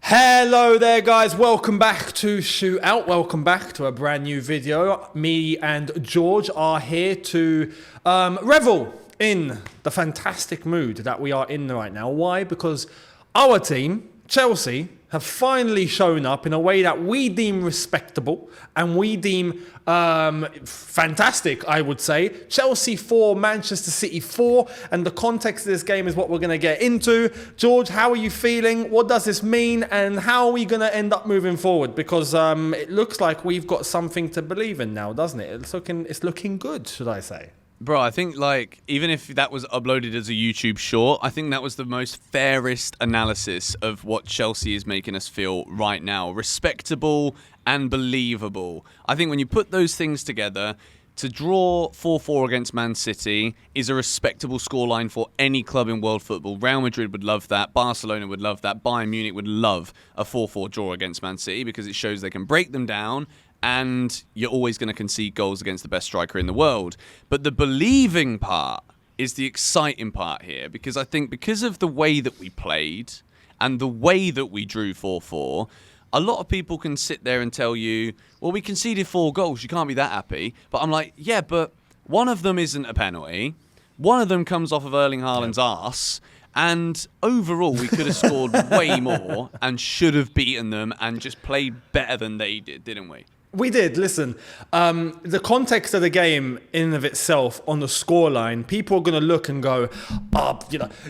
Hello there guys, welcome back to ShootOut, welcome back to a brand new video. Me and George are here to revel in the fantastic mood that we are in right now. Why? Because our team, Chelsea, have finally shown up in a way that we deem respectable and we deem fantastic, I would say. Chelsea 4, Manchester City 4, and the context of this game is what we're going to get into. George, how are you feeling? What does this mean? And how are we going to end up moving forward? Because it looks like we've got something to believe in now, doesn't it? It's looking good, should I say. Bro, I think, even if that was uploaded as a YouTube short, I think that was the most fairest analysis of what Chelsea is making us feel right now. Respectable and believable. I think when you put those things together, to draw 4-4 against Man City is a respectable scoreline for any club in world football. Real Madrid would love that. Barcelona would love that. Bayern Munich would love a 4-4 draw against Man City because it shows they can break them down. And you're always going to concede goals against the best striker in the world. But the believing part is the exciting part here. Because I think because of the way that we played and the way that we drew 4-4, a lot of people can sit there and tell you, well, we conceded 4 goals. You can't be that happy. But I'm like, yeah, but one of them isn't a penalty. One of them comes off of Erling Haaland's arse. And overall, we could have scored way more and should have beaten them and just played better than they did, didn't we? We did. Listen, the context of the game in and of itself on the scoreline, people are going to look and go, oh,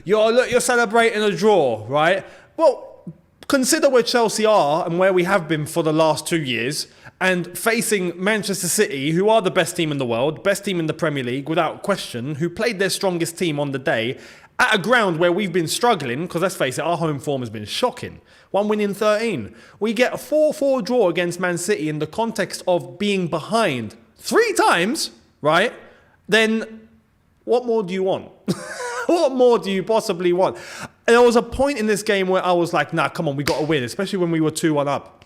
you're celebrating a draw, right? Well, consider where Chelsea are and where we have been for the last 2 years and facing Manchester City, who are the best team in the world, best team in the Premier League, without question, who played their strongest team on the day at a ground where we've been struggling, because let's face it, our home form has been shocking. 1 win in 13. We get a 4-4 draw against Man City in the context of being behind 3 times, right? Then what more do you want? What more do you possibly want? There was a point in this game where I was like, nah, come on, we got to win, especially when we were 2-1 up.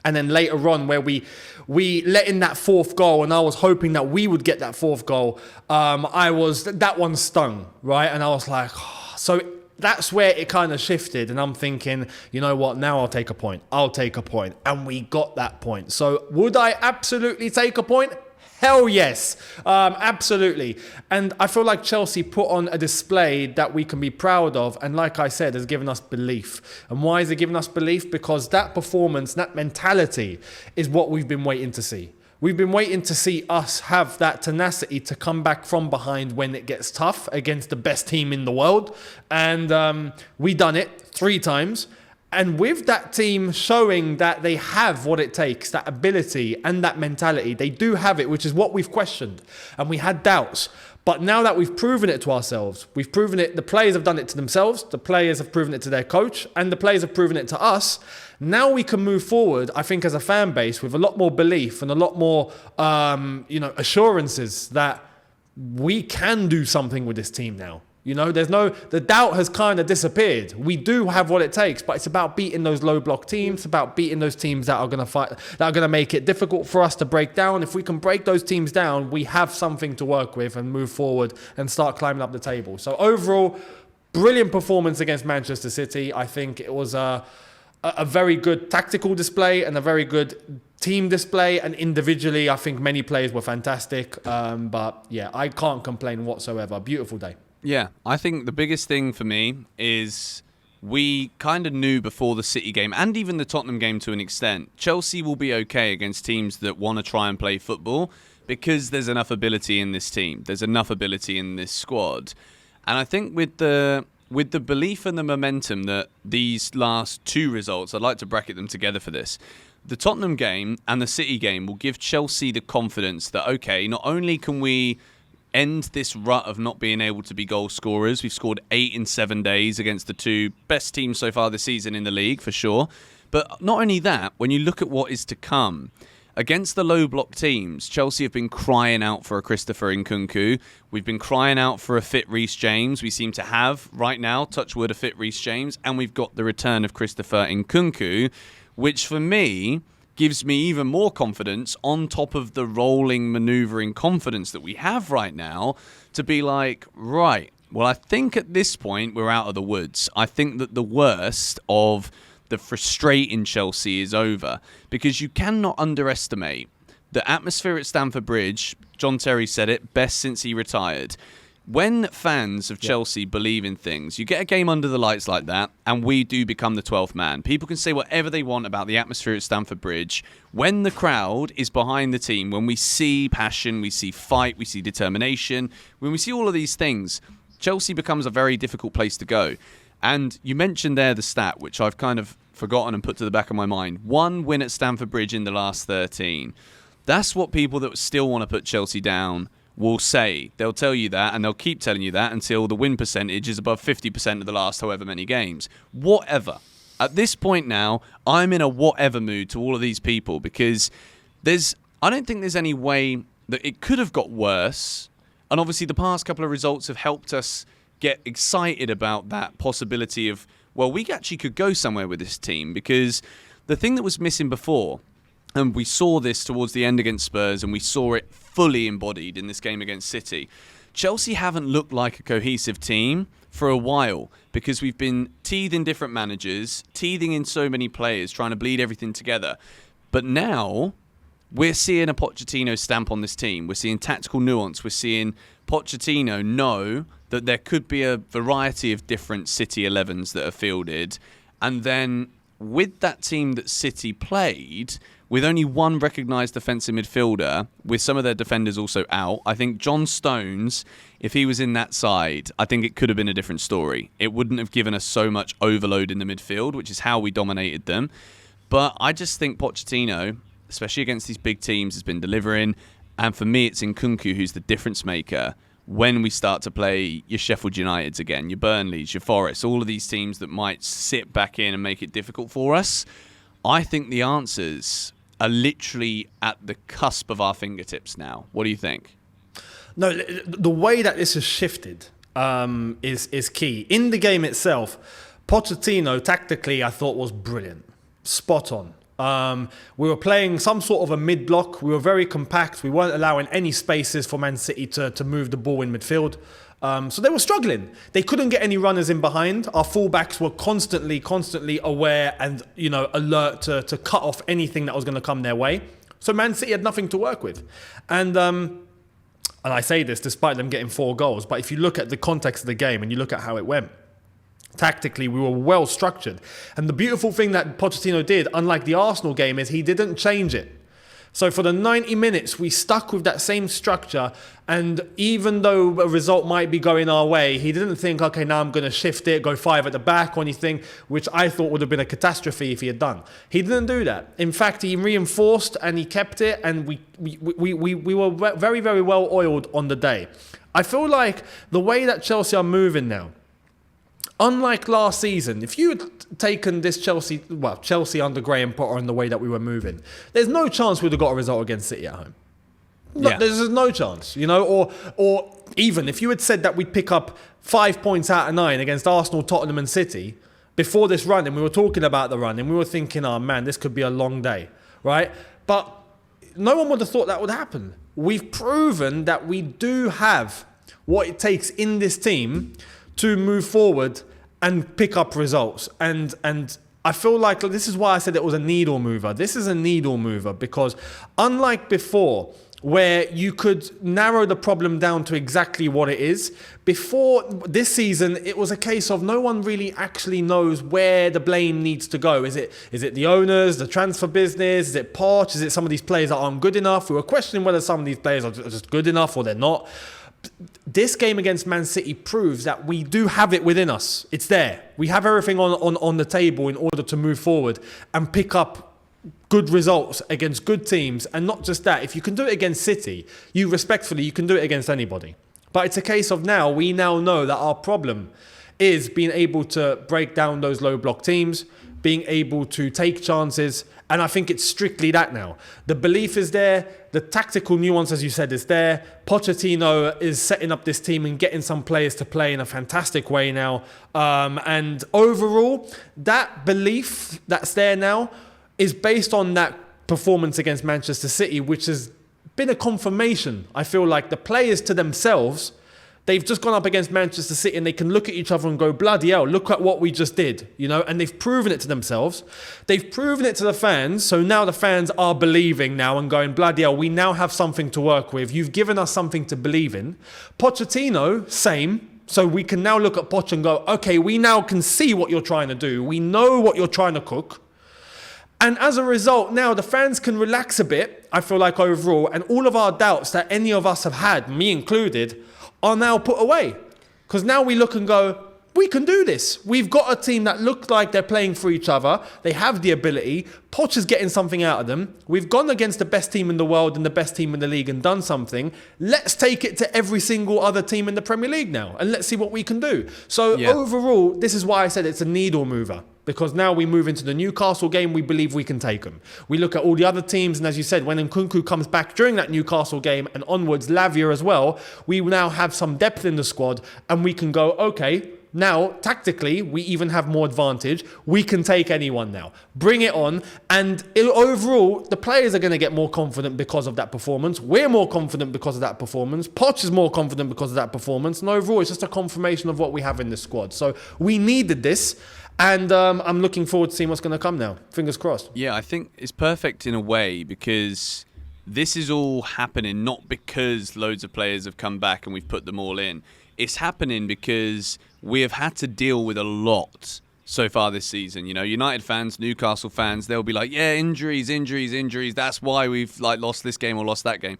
And then later on where we let in that 4th goal and I was hoping that we would get that 4th goal. That one stung, right? And I was like, oh. So that's where it kind of shifted. And I'm thinking, you know what? Now I'll take a point. And we got that point. So would I absolutely take a point? Hell yes, absolutely. And I feel like Chelsea put on a display that we can be proud of. And like I said, has given us belief. And why is it giving us belief? Because that performance, that mentality is what we've been waiting to see. We've been waiting to see us have that tenacity to come back from behind when it gets tough against the best team in the world. And we done it 3 times. And with that team showing that they have what it takes, that ability and that mentality, they do have it, which is what we've questioned. And we had doubts. But now that we've proven it to ourselves, we've proven it, the players have done it to themselves, the players have proven it to their coach, and the players have proven it to us. Now we can move forward, I think, as a fan base with a lot more belief and a lot more, assurances that we can do something with this team now. You know, the doubt has kind of disappeared. We do have what it takes, but it's about beating those low block teams, about beating those teams that are going to fight, that are going to make it difficult for us to break down. If we can break those teams down, we have something to work with and move forward and start climbing up the table. So overall, brilliant performance against Manchester City. I think it was a very good tactical display and a very good team display, and individually, I think many players were fantastic. But yeah, I can't complain whatsoever. Beautiful day. Yeah, I think the biggest thing for me is we kind of knew before the City game and even the Tottenham game to an extent, Chelsea will be okay against teams that want to try and play football because there's enough ability in this team. There's enough ability in this squad. And I think with the belief and the momentum that these last 2 results, I'd like to bracket them together for this. The Tottenham game and the City game will give Chelsea the confidence that, okay, not only can we end this rut of not being able to be goal scorers. We've scored 8 in 7 days against the 2 best teams so far this season in the league, for sure. But not only that, when you look at what is to come, against the low block teams, Chelsea have been crying out for a Christopher Nkunku. We've been crying out for a fit Reece James. We seem to have, right now, touch wood, a fit Reece James. And we've got the return of Christopher Nkunku, which for me gives me even more confidence on top of the rolling, manoeuvring confidence that we have right now to be like, right, well, I think at this point we're out of the woods. I think that the worst of the frustrating Chelsea is over, because you cannot underestimate the atmosphere at Stamford Bridge. John Terry said it best since he retired. When fans of Chelsea believe in things, you get a game under the lights like that, and we do become the 12th man. People can say whatever they want about the atmosphere at Stamford Bridge. When the crowd is behind the team, when we see passion, we see fight, we see determination, when we see all of these things, Chelsea becomes a very difficult place to go. And you mentioned there the stat, which I've kind of forgotten and put to the back of my mind. 1 win at Stamford Bridge in the last 13. That's what people that still want to put Chelsea down will say. They'll tell you that, and they'll keep telling you that until the win percentage is above 50% of the last however many games. Whatever. At this point now, I'm in a whatever mood to all of these people, because I don't think there's any way that it could have got worse. And obviously the past couple of results have helped us get excited about that possibility of, well, we actually could go somewhere with this team, because the thing that was missing before, and we saw this towards the end against Spurs, and we saw it fully embodied in this game against City. Chelsea haven't looked like a cohesive team for a while, because we've been teething different managers, teething in so many players, trying to bleed everything together. But now we're seeing a Pochettino stamp on this team. We're seeing tactical nuance. We're seeing Pochettino know that there could be a variety of different City 11s that are fielded. And then with that team that City played, with only one recognised defensive midfielder, with some of their defenders also out, I think John Stones, if he was in that side, I think it could have been a different story. It wouldn't have given us so much overload in the midfield, which is how we dominated them. But I just think Pochettino, especially against these big teams, has been delivering. And for me, it's Nkunku who's the difference maker when we start to play your Sheffield Uniteds again, your Burnleys, your Forests, all of these teams that might sit back in and make it difficult for us. I think the answers are literally at the cusp of our fingertips now. What do you think? No, the way that this has shifted is key. In the game itself, Pochettino tactically I thought was brilliant, spot on. We were playing some sort of a mid-block. We were very compact. We weren't allowing any spaces for Man City to move the ball in midfield. So they were struggling. They couldn't get any runners in behind. Our fullbacks were constantly aware and, alert to cut off anything that was going to come their way. So Man City had nothing to work with. And I say this despite them getting 4 goals. But if you look at the context of the game and you look at how it went, tactically, we were well structured. And the beautiful thing that Pochettino did, unlike the Arsenal game, is he didn't change it. So for the 90 minutes, we stuck with that same structure. And even though a result might be going our way, he didn't think, okay, now I'm going to shift it, go 5 at the back or anything, which I thought would have been a catastrophe if he had done. He didn't do that. In fact, he reinforced and he kept it. And we were very, very well oiled on the day. I feel like the way that Chelsea are moving now, unlike last season, if you had taken this Chelsea under Graham Potter and the way that we were moving, there's no chance we'd have got a result against City at home. No, Yeah. There's no chance, or even if you had said that we'd pick up 5 points out of 9 against Arsenal, Tottenham and City before this run, and we were talking about the run, and we were thinking, oh man, this could be a long day, right? But no one would have thought that would happen. We've proven that we do have what it takes in this team to move forward and pick up results. And I feel like this is why I said it was a needle mover. This is a needle mover because unlike before, where you could narrow the problem down to exactly what it is, before this season, it was a case of no one really actually knows where the blame needs to go. Is it the owners, the transfer business? Is it Poch? Is it some of these players that aren't good enough? We were questioning whether some of these players are just good enough or they're not. This game against Man City proves that we do have it within us. It's there. We have everything on the table in order to move forward and pick up good results against good teams. And not just that, if you can do it against City, you can do it against anybody. But it's a case of we now know that our problem is being able to break down those low block teams, being able to take chances. And I think it's strictly that now. The belief is there. The tactical nuance, as you said, is there. Pochettino is setting up this team and getting some players to play in a fantastic way now. And overall, that belief that's there now is based on that performance against Manchester City, which has been a confirmation. I feel like the players to themselves, they've just gone up against Manchester City and they can look at each other and go, bloody hell, look at what we just did, and they've proven it to themselves. They've proven it to the fans. So now the fans are believing now and going, bloody hell, we now have something to work with. You've given us something to believe in. Pochettino, same. So we can now look at Poch and go, okay, we now can see what you're trying to do. We know what you're trying to cook. And as a result, now the fans can relax a bit, I feel like overall, and all of our doubts that any of us have had, me included, are now put away. Because now we look and go, we can do this. We've got a team that look like they're playing for each other. They have the ability. Poch is getting something out of them. We've gone against the best team in the world and the best team in the league and done something. Let's take it to every single other team in the Premier League now and let's see what we can do. So overall, this is why I said it's a needle mover. Because now we move into the Newcastle game, we believe we can take them. We look at all the other teams, and as you said, when Nkunku comes back during that Newcastle game and onwards, Lavia as well, we now have some depth in the squad, and we can go, okay, now, tactically, we even have more advantage. We can take anyone now. Bring it on. And overall, the players are going to get more confident because of that performance. We're more confident because of that performance. Poch is more confident because of that performance. And overall, it's just a confirmation of what we have in this squad. So we needed this. And I'm looking forward to seeing what's going to come now. Fingers crossed. Yeah, I think it's perfect in a way because this is all happening not because loads of players have come back and we've put them all in. It's happening because we have had to deal with a lot so far this season. United fans, Newcastle fans, they'll be like, yeah, injuries. That's why we've lost this game or lost that game.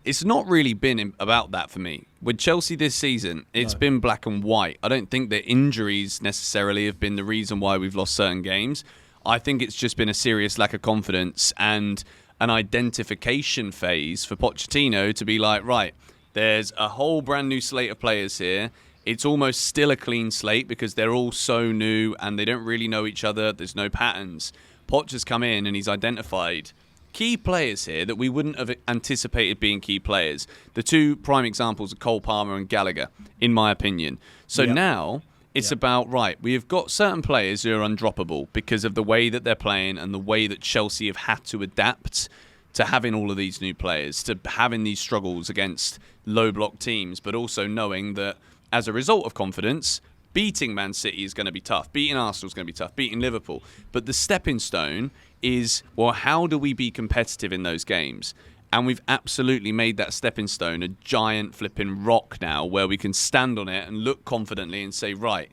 It's not really been about that for me. With Chelsea this season, it's been black and white. I don't think that injuries necessarily have been the reason why we've lost certain games. I think it's just been a serious lack of confidence and an identification phase for Pochettino to be like, right, there's a whole brand new slate of players here. It's almost still a clean slate because they're all so new and they don't really know each other. There's no patterns. Poch has come in and he's identified key players here that we wouldn't have anticipated being key players. The two prime examples are Cole Palmer and Gallagher, in my opinion. So now it's about, right, we have got certain players who are undroppable because of the way that they're playing and the way that Chelsea have had to adapt to having all of these new players, to having these struggles against low block teams, but also knowing that as a result of confidence, beating Man City is going to be tough. Beating Arsenal is going to be tough. Beating Liverpool. But the stepping stone is, well, how do we be competitive in those games? And we've absolutely made that stepping stone a giant flipping rock now where we can stand on it and look confidently and say, right,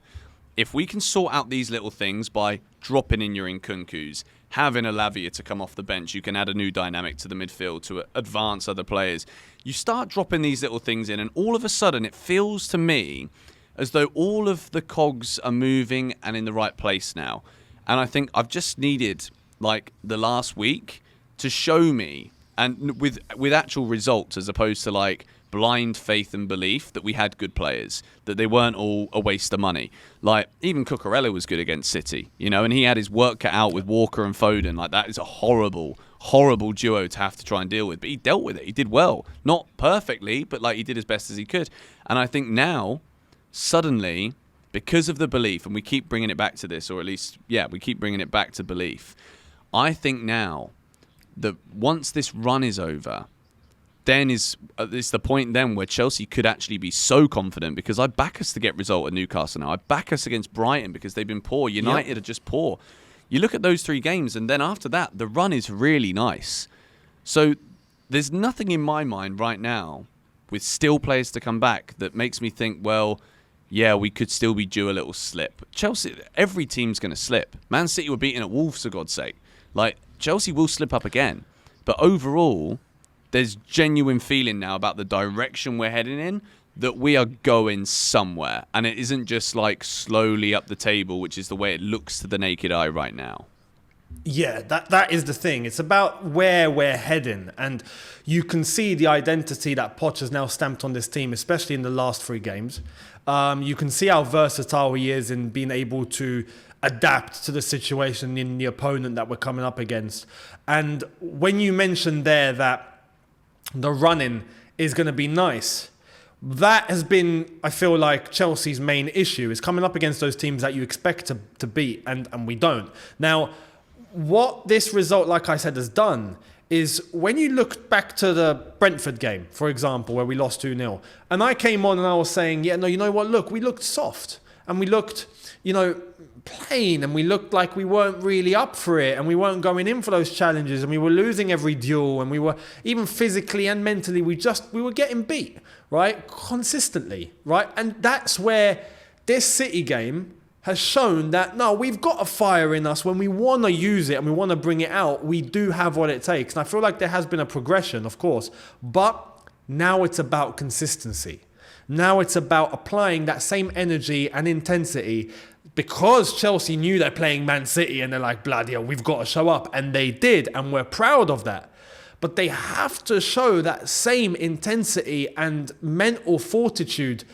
if we can sort out these little things by dropping in your Nkunkus, having a Lavia to come off the bench, you can add a new dynamic to the midfield to advance other players. You start dropping these little things in and all of a sudden it feels to me as though all of the cogs are moving and in the right place now. And I think I've just needed the last week to show me, and with actual results as opposed to blind faith and belief that we had good players, that they weren't all a waste of money. Even Cucurella was good against City, and he had his work cut out with Walker and Foden. That is a horrible, horrible duo to have to try and deal with. But he dealt with it. He did well. Not perfectly, but he did as best as he could. And I think now, suddenly, because of the belief, and we keep bringing it back to this, or at least, we keep bringing it back to belief. I think now that once this run is over, then it's the point then where Chelsea could actually be so confident because I back us to get result at Newcastle now. I back us against Brighton because they've been poor. United are just poor. You look at those three games and then after that, the run is really nice. So there's nothing in my mind right now with still players to come back that makes me think, well, yeah, we could still be due a little slip. Chelsea, every team's going to slip. Man City were beaten at Wolves, for God's sake. Chelsea will slip up again. But overall, there's genuine feeling now about the direction we're heading in that we are going somewhere. And it isn't just slowly up the table, which is the way it looks to the naked eye right now. Yeah, that is the thing. It's about where we're heading. And you can see the identity that Poch has now stamped on this team, especially in the last 3 games. You can see how versatile he is in being able to adapt to the situation in the opponent that we're coming up against. And when you mentioned there that the running is going to be nice, that has been, I feel like, Chelsea's main issue, is coming up against those teams that you expect to beat, and we don't. Now, what this result, like I said, has done is when you look back to the Brentford game, for example, where we lost 2-0, and I came on and I was saying, yeah, no, you know what, look, we looked soft and we looked, plain, and we looked like we weren't really up for it, and we weren't going in for those challenges, and we were losing every duel, and we were, even physically and mentally, we were getting beat, right? Consistently, right? And that's where this City game has shown that, no, we've got a fire in us. When we want to use it and we want to bring it out, we do have what it takes. And I feel like there has been a progression, of course, but now it's about consistency. Now it's about applying that same energy and intensity, because Chelsea knew they're playing Man City and they're like, bloody hell, we've got to show up. And they did, and we're proud of that. But they have to show that same intensity and mental fortitude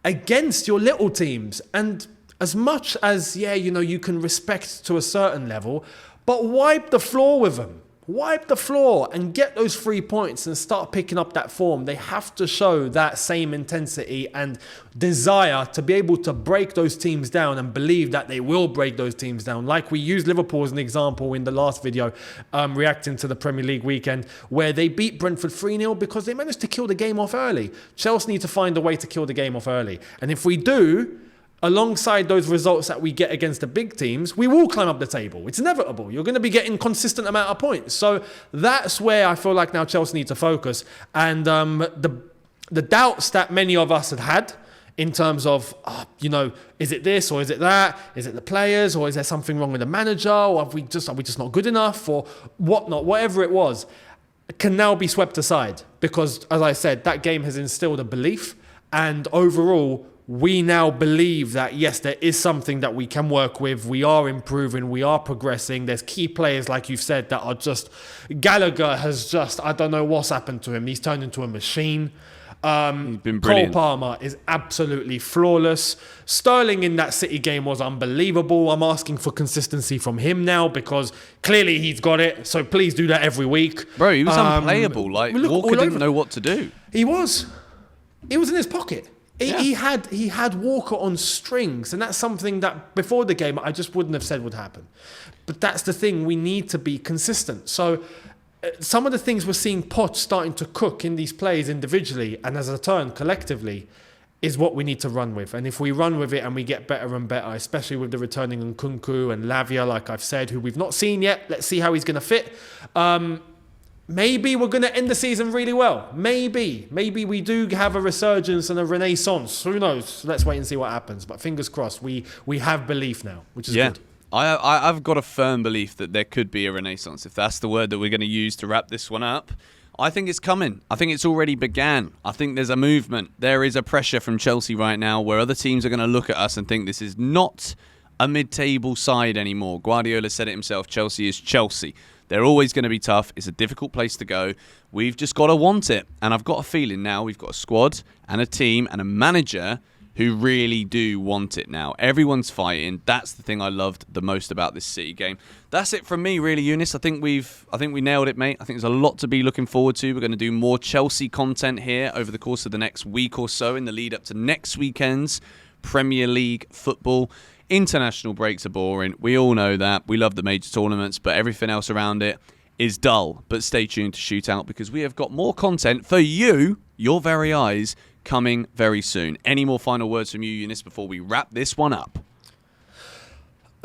against your little teams. And as much as, you can respect to a certain level, but wipe the floor with them. Wipe the floor and get those 3 points and start picking up that form. They have to show that same intensity and desire to be able to break those teams down and believe that they will break those teams down. Like we used Liverpool as an example in the last video, reacting to the Premier League weekend, where they beat Brentford 3-0 because they managed to kill the game off early. Chelsea need to find a way to kill the game off early. And if we do, alongside those results that we get against the big teams, we will climb up the table. It's inevitable. You're going to be getting consistent amount of points. So that's where I feel like now Chelsea need to focus. And the doubts that many of us had in terms of, is it this or is it that? Is it the players, or is there something wrong with the manager, or are we just not good enough, or whatnot, whatever it was, can now be swept aside. Because, as I said, that game has instilled a belief, and overall, we now believe that, yes, there is something that we can work with. We are improving. We are progressing. There's key players, like you've said, that are just... Gallagher has just... I don't know what's happened to him. He's turned into a machine. He's been brilliant. Cole Palmer is absolutely flawless. Sterling in that City game was unbelievable. I'm asking for consistency from him now, because clearly he's got it. So please do that every week. Bro, he was unplayable. Like, Walker didn't know what to do. He was in his pocket. He had Walker on strings, and that's something that before the game I just wouldn't have said would happen. But that's the thing, we need to be consistent. So some of the things we're seeing Poch starting to cook in these plays individually and as a turn collectively is what we need to run with. And if we run with it and we get better and better, especially with the returning Nkunku and Lavia, like I've said, who we've not seen yet, let's see how he's going to fit. Maybe we're going to end the season really well. Maybe we do have a resurgence and a renaissance. Who knows? Let's wait and see what happens. But fingers crossed, we have belief now, which is good. I've got a firm belief that there could be a renaissance, if that's the word that we're going to use to wrap this one up. I think it's coming. I think it's already began. I think there's a movement. There is a pressure from Chelsea right now where other teams are going to look at us and think this is not a mid-table side anymore. Guardiola said it himself, Chelsea is Chelsea. They're always going to be tough. It's a difficult place to go. We've just got to want it. And I've got a feeling now we've got a squad and a team and a manager who really do want it now. Everyone's fighting. That's the thing I loved the most about this City game. That's it from me, really, Eunice. I think we nailed it, mate. I think there's a lot to be looking forward to. We're going to do more Chelsea content here over the course of the next week or so in the lead up to next weekend's Premier League football. International breaks are boring. We all know that. We love the major tournaments, but everything else around it is dull. But stay tuned to ShootOut, because we have got more content for you, your very eyes, coming very soon. Any more final words from you, Eunice, before we wrap this one up?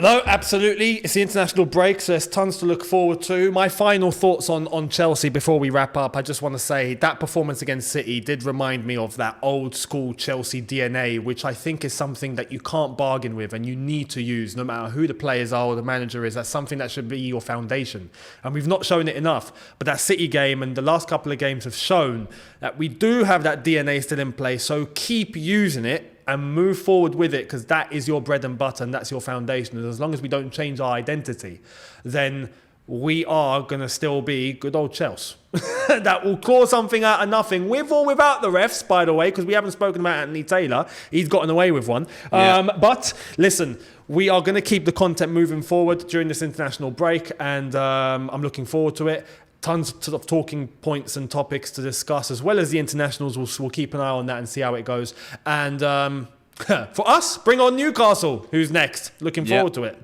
No, absolutely. It's the international break, so there's tons to look forward to. My final thoughts on Chelsea before we wrap up. I just want to say that performance against City did remind me of that old school Chelsea DNA, which I think is something that you can't bargain with and you need to use no matter who the players are or the manager is. That's something that should be your foundation. And we've not shown it enough. But that City game and the last couple of games have shown that we do have that DNA still in place. So keep using it and move forward with it, because that is your bread and butter and that's your foundation. And as long as we don't change our identity, then we are going to still be good old Chelsea. That will claw something out of nothing, with or without the refs, by the way, because we haven't spoken about Anthony Taylor. He's gotten away with one. Yeah. But listen, we are going to keep the content moving forward during this international break, and I'm looking forward to it. Tons of talking points and topics to discuss, as well as the internationals. We'll keep an eye on that and see how it goes. And for us, bring on Newcastle, who's next. Looking forward to it.